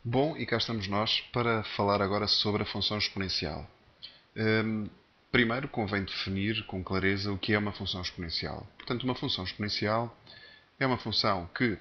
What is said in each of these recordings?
Bom, e cá estamos nós para falar agora sobre a função exponencial. Hum, Primeiro convém definir com clareza o que é uma função exponencial. Portanto, uma função exponencial é uma função que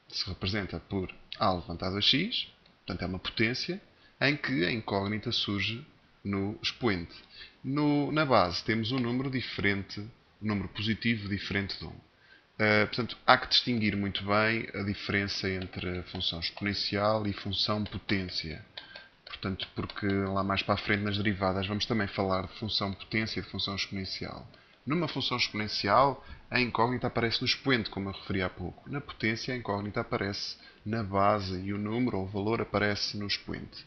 se representa por a elevado a x, portanto é uma potência, em que a incógnita surge no expoente. Na base temos um número diferente, um número positivo diferente de 1. Portanto, há que distinguir muito bem a diferença entre a função exponencial e função potência. Portanto, porque lá mais para a frente nas derivadas vamos também falar de função potência e de função exponencial. Numa função exponencial, a incógnita aparece no expoente, como eu referi há pouco. Na potência, a incógnita aparece na base e o número ou o valor aparece no expoente.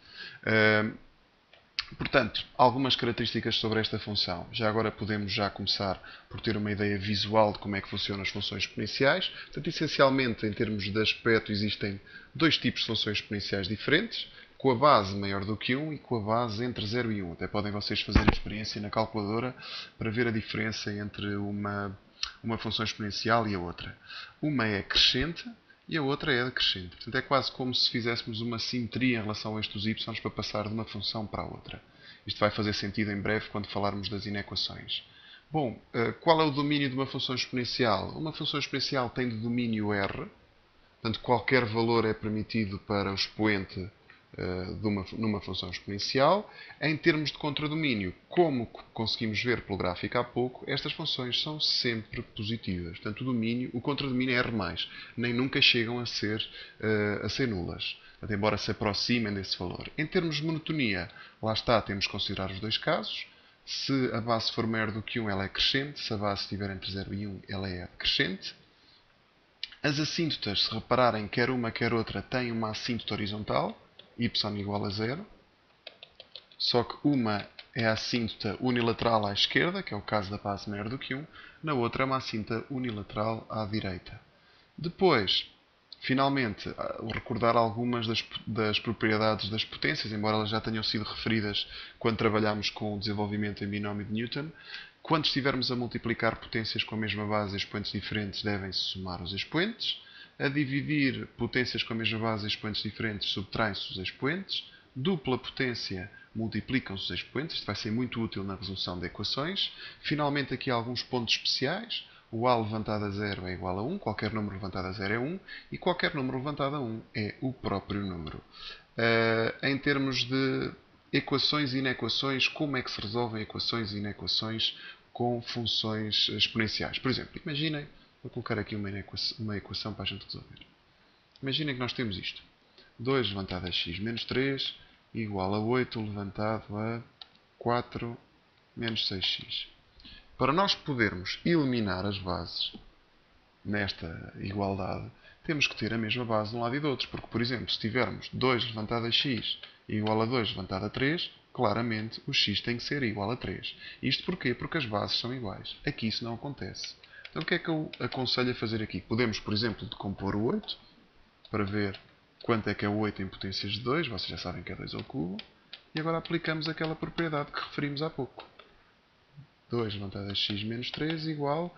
Portanto, algumas características sobre esta função. Já agora podemos começar por ter uma ideia visual de como é que funcionam as funções exponenciais. Portanto, essencialmente, em termos de aspecto, existem dois tipos de funções exponenciais diferentes, com a base maior do que 1 e com a base entre 0 e 1. Até podem vocês fazer a experiência na calculadora para ver a diferença entre uma função exponencial e a outra. Uma é crescente e a outra é decrescente. Portanto, é quase como se fizéssemos uma simetria em relação a estes y para passar de uma função para a outra. Isto vai fazer sentido em breve quando falarmos das inequações. Bom, qual é o domínio de uma função exponencial? Uma função exponencial tem de domínio R, portanto, qualquer valor é permitido para o expoente numa função exponencial. Em termos de contradomínio, como conseguimos ver pelo gráfico há pouco, estas funções são sempre positivas. Portanto, o contradomínio é R+, nem nunca chegam a ser nulas. Portanto, embora se aproximem desse valor. Em termos de monotonia, lá está, temos que considerar os dois casos. Se a base for maior do que 1, ela é crescente. Se a base estiver entre 0 e 1, ela é decrescente. As assíntotas, se repararem, quer uma quer outra, têm uma assíntota horizontal, y igual a 0. Só que uma é a assíntota unilateral à esquerda, que é o caso da base maior do que 1. Na outra é uma assíntota unilateral à direita. Depois, finalmente, recordar algumas das propriedades das potências, embora elas já tenham sido referidas quando trabalhámos com o desenvolvimento em binómio de Newton. Quando estivermos a multiplicar potências com a mesma base e expoentes diferentes, devem-se somar os expoentes. A dividir potências com a mesma base e expoentes diferentes, subtraem-se os expoentes. Dupla potência, multiplicam-se os expoentes. Isto vai ser muito útil na resolução de equações. Finalmente, aqui alguns pontos especiais. O A levantado a 0 é igual a 1, qualquer número levantado a 0 é 1, e qualquer número levantado a 1 é o próprio número. Em termos de equações e inequações, como é que se resolvem equações e inequações com funções exponenciais? Por exemplo, imaginem, vou colocar aqui uma equação para a gente resolver. Imaginem que nós temos isto. 2 levantado a x menos 3 igual a 8 levantado a 4 menos 6x. Para nós podermos eliminar as bases nesta igualdade, temos que ter a mesma base de um lado e do outro. Porque, por exemplo, se tivermos 2 levantado a x igual a 2 levantado a 3, claramente o x tem que ser igual a 3. Isto porquê? Porque as bases são iguais. Aqui isso não acontece. Então o que é que eu aconselho a fazer aqui? Podemos, por exemplo, decompor o 8 para ver quanto é que é o 8 em potências de 2. Vocês já sabem que é 2 ao cubo. E agora aplicamos aquela propriedade que referimos há pouco. 2 levantado a x menos 3 igual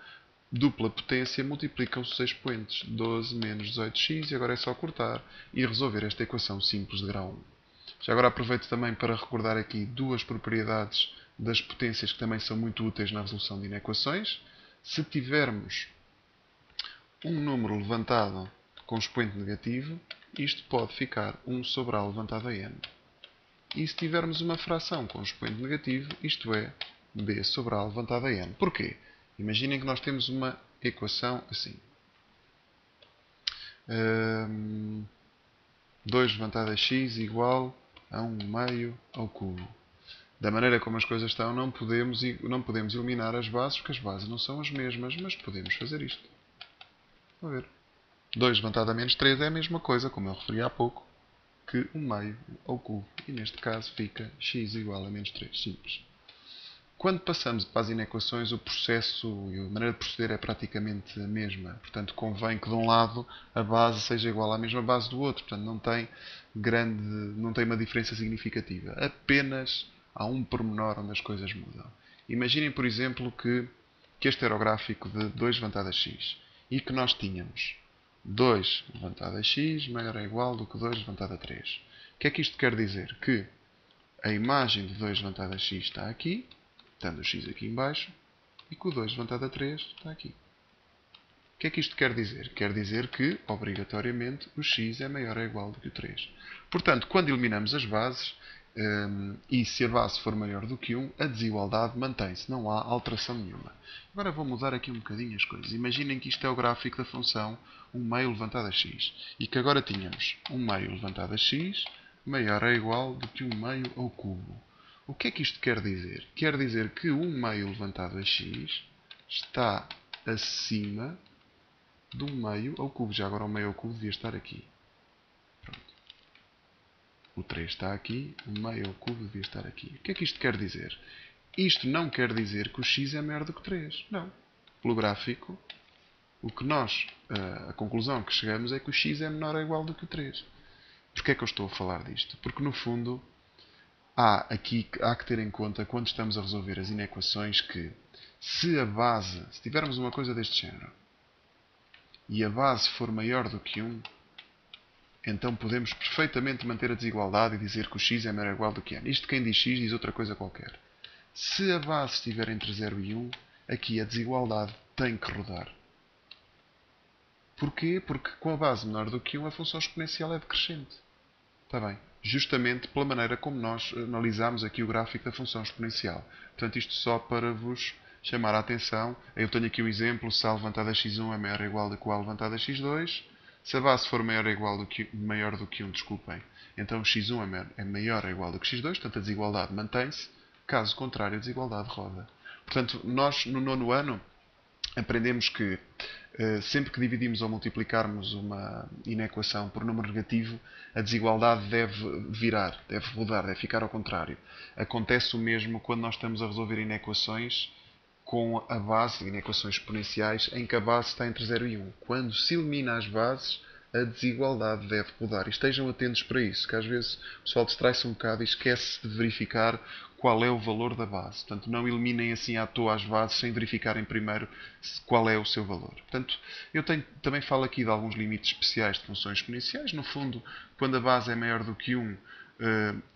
dupla potência, multiplicam-se os expoentes. 12 menos 18x, e agora é só cortar e resolver esta equação simples de grau 1. Já agora aproveito também para recordar aqui duas propriedades das potências que também são muito úteis na resolução de inequações. Se tivermos um número levantado com expoente negativo, isto pode ficar 1 sobre a levantado a n. E se tivermos uma fração com expoente negativo, isto é, b sobre a levantado a n. Porquê? Imaginem que nós temos uma equação assim. 2 levantado a x igual a 1 meio ao cubo. Da maneira como as coisas estão, não podemos eliminar as bases, porque as bases não são as mesmas, mas podemos fazer isto. Vou ver. 2 levantado a menos 3 é a mesma coisa, como eu referi há pouco, que 1 meio ao cubo. E neste caso fica x igual a menos 3. Simples. Quando passamos para as inequações, o processo e a maneira de proceder é praticamente a mesma. Portanto, convém que de um lado a base seja igual à mesma base do outro. Portanto, não tem uma diferença significativa. Apenas há um pormenor onde as coisas mudam. Imaginem, por exemplo, que este era o gráfico de 2 levantado a x e que nós tínhamos 2 levantado a x maior ou igual do que 2 levantado a 3. O que é que isto quer dizer? Que a imagem de 2 levantado a x está aqui, estando o x aqui em baixo, e que o 2 levantado a 3 está aqui. O que é que isto quer dizer? Quer dizer que, obrigatoriamente, o x é maior ou igual do que o 3. Portanto, quando eliminamos as bases, e se a base for maior do que 1, a desigualdade mantém-se, não há alteração nenhuma. Agora vou mudar aqui um bocadinho as coisas. Imaginem que isto é o gráfico da função 1 meio levantado a x, e que agora tínhamos 1 meio levantado a x maior ou igual do que 1 meio ao cubo. O que é que isto quer dizer? Quer dizer que 1 meio levantado a x está acima do meio ao cubo. Já agora o meio ao cubo devia estar aqui. Pronto. O 3 está aqui, o meio ao cubo devia estar aqui. O que é que isto quer dizer? Isto não quer dizer que o x é maior do que 3. Não. Pelo gráfico, a conclusão que chegamos é que o x é menor ou igual do que o 3. Porquê é que eu estou a falar disto? Porque, no fundo, há que ter em conta, quando estamos a resolver as inequações, que se tivermos uma coisa deste género, e a base for maior do que 1, então podemos perfeitamente manter a desigualdade e dizer que o x é maior ou igual do que n. Isto quem diz x diz outra coisa qualquer. Se a base estiver entre 0 e 1, aqui a desigualdade tem que rodar. Porquê? Porque com a base menor do que 1 a função exponencial é decrescente. Está bem? Justamente pela maneira como nós analisamos aqui o gráfico da função exponencial. Portanto, isto só para vos chamar a atenção. Eu tenho aqui o exemplo, se a levantada a x1 é maior ou igual do que a levantada a x2. Se a base for maior do que 1, desculpem, então o x1 é maior ou igual do que x2, portanto a desigualdade mantém-se. Caso contrário, a desigualdade roda. Portanto, nós no nono ano aprendemos que sempre que dividimos ou multiplicarmos uma inequação por número negativo, a desigualdade deve virar, deve rodar, deve ficar ao contrário. Acontece o mesmo quando nós estamos a resolver inequações com a base, inequações exponenciais, em que a base está entre 0 e 1. Quando se elimina as bases, a desigualdade deve rodar. E estejam atentos para isso, que às vezes o pessoal distrai-se um bocado e esquece de verificar qual é o valor da base. Portanto, não eliminem assim à toa as bases sem verificarem primeiro qual é o seu valor. Portanto, também falo aqui de alguns limites especiais de funções exponenciais. No fundo, quando a base é maior do que 1,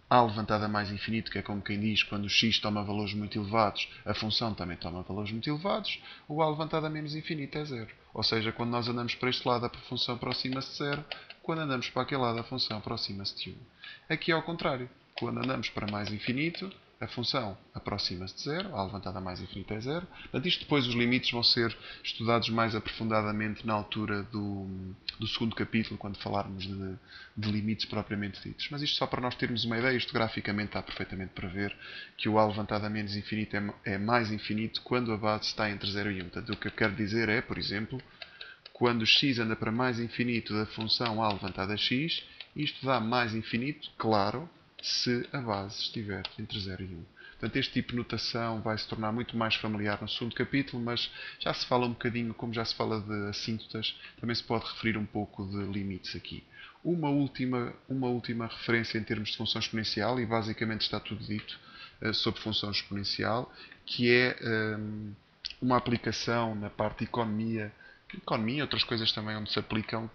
A levantada mais infinito, que é como quem diz, quando o x toma valores muito elevados, a função também toma valores muito elevados, o A levantada menos infinito é 0. Ou seja, quando nós andamos para este lado, a função aproxima-se de 0. Quando andamos para aquele lado, a função aproxima-se de 1. Aqui é ao contrário. Quando andamos para mais infinito, a função aproxima-se de 0, a levantada mais infinita é 0. Portanto, isto depois os limites vão ser estudados mais aprofundadamente na altura do segundo capítulo, quando falarmos de limites propriamente ditos. Mas isto só para nós termos uma ideia, isto graficamente está perfeitamente para ver que o A levantado a menos infinito é mais infinito quando a base está entre 0 e 1. Portanto, o que eu quero dizer é, por exemplo, quando x anda para mais infinito da função A levantada a x, isto dá mais infinito, claro, se a base estiver entre 0 e 1. Portanto, este tipo de notação vai se tornar muito mais familiar no segundo capítulo, mas já se fala um bocadinho, como já se fala de assíntotas, também se pode referir um pouco de limites aqui. Uma última referência em termos de função exponencial, e basicamente está tudo dito sobre função exponencial, que é uma aplicação na parte de economia e outras coisas também onde se aplicam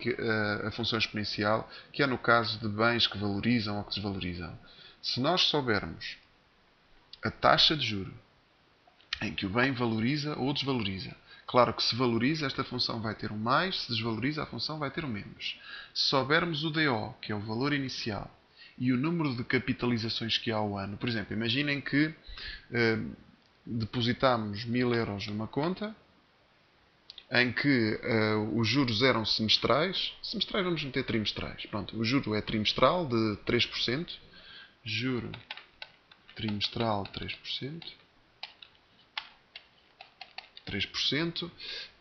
a função exponencial, que é no caso de bens que valorizam ou que desvalorizam. Se nós soubermos a taxa de juro em que o bem valoriza ou desvaloriza, claro que se valoriza, esta função vai ter um mais, se desvaloriza, a função vai ter um menos. Se soubermos o DO, que é o valor inicial, e o número de capitalizações que há ao ano, por exemplo, imaginem que depositamos 1000 euros numa conta, em que os juros eram semestrais, vamos meter trimestrais. Pronto, o juro é trimestral de 3%, juro trimestral 3%,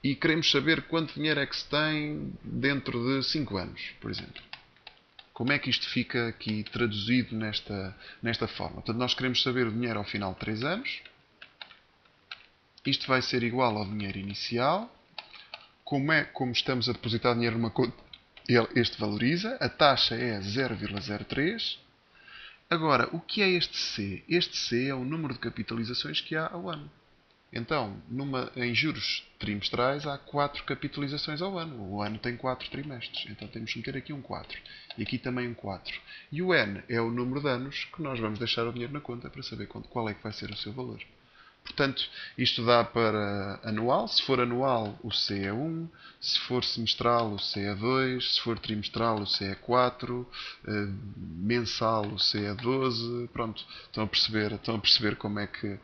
e queremos saber quanto dinheiro é que se tem dentro de 5 anos, por exemplo. Como é que isto fica aqui traduzido nesta forma? Portanto, nós queremos saber o dinheiro ao final de 3 anos. Isto vai ser igual ao dinheiro inicial. Como estamos a depositar dinheiro numa conta, este valoriza. A taxa é 0,03. Agora, o que é este C? Este C é o número de capitalizações que há ao ano. Então, em juros trimestrais há 4 capitalizações ao ano. O ano tem 4 trimestres. Então temos que meter aqui um 4. E aqui também um 4. E o N é o número de anos que nós vamos deixar o dinheiro na conta para saber qual é que vai ser o seu valor. Portanto, isto dá para anual. Se for anual, o C é 1. Se for semestral, o C é 2. Se for trimestral, o C é 4. Mensal, o C é 12. Pronto, estão a perceber como é que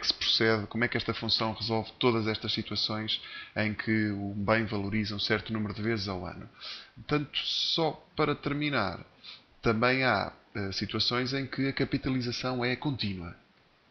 se procede, como é que esta função resolve todas estas situações em que o bem valoriza um certo número de vezes ao ano. Portanto, só para terminar, também há situações em que a capitalização é contínua.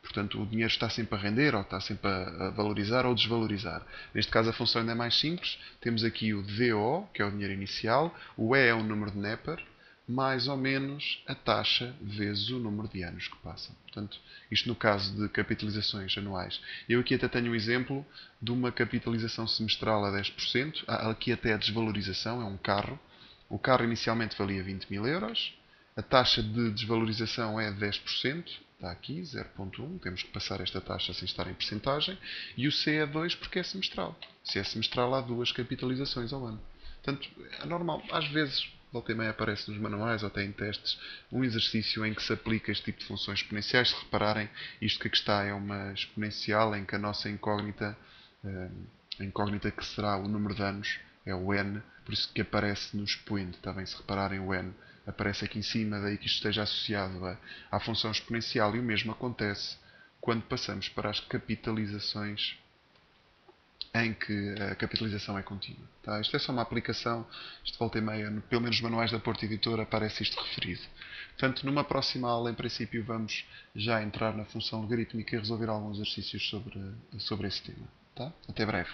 Portanto, o dinheiro está sempre a render, ou está sempre a valorizar ou desvalorizar. Neste caso, a função ainda é mais simples. Temos aqui o DO, que é o dinheiro inicial. O E é o número de NEPER, mais ou menos a taxa vezes o número de anos que passam. Portanto, isto no caso de capitalizações anuais. Eu aqui até tenho um exemplo de uma capitalização semestral a 10%. Aqui até a desvalorização, é um carro. O carro inicialmente valia 20 mil euros. A taxa de desvalorização é 10%. Está aqui, 0.1, temos que passar esta taxa sem estar em percentagem. E o C é 2 porque é semestral. Se é semestral, há 2 capitalizações ao ano. Portanto, é normal. Às vezes, volta e meia aparece nos manuais ou até em testes, um exercício em que se aplica este tipo de funções exponenciais. Se repararem, isto que aqui está é uma exponencial em que a nossa incógnita, a incógnita que será o número de anos, é o n, por isso que aparece no expoente. Está bem? Se repararem, o n aparece aqui em cima, daí que isto esteja associado à função exponencial. E o mesmo acontece quando passamos para as capitalizações em que a capitalização é contínua. Tá? Isto é só uma aplicação, isto volta e meia, pelo menos nos manuais da Porta Editora aparece isto referido. Portanto, numa próxima aula, em princípio, vamos já entrar na função logarítmica e resolver alguns exercícios sobre esse tema. Tá? Até breve.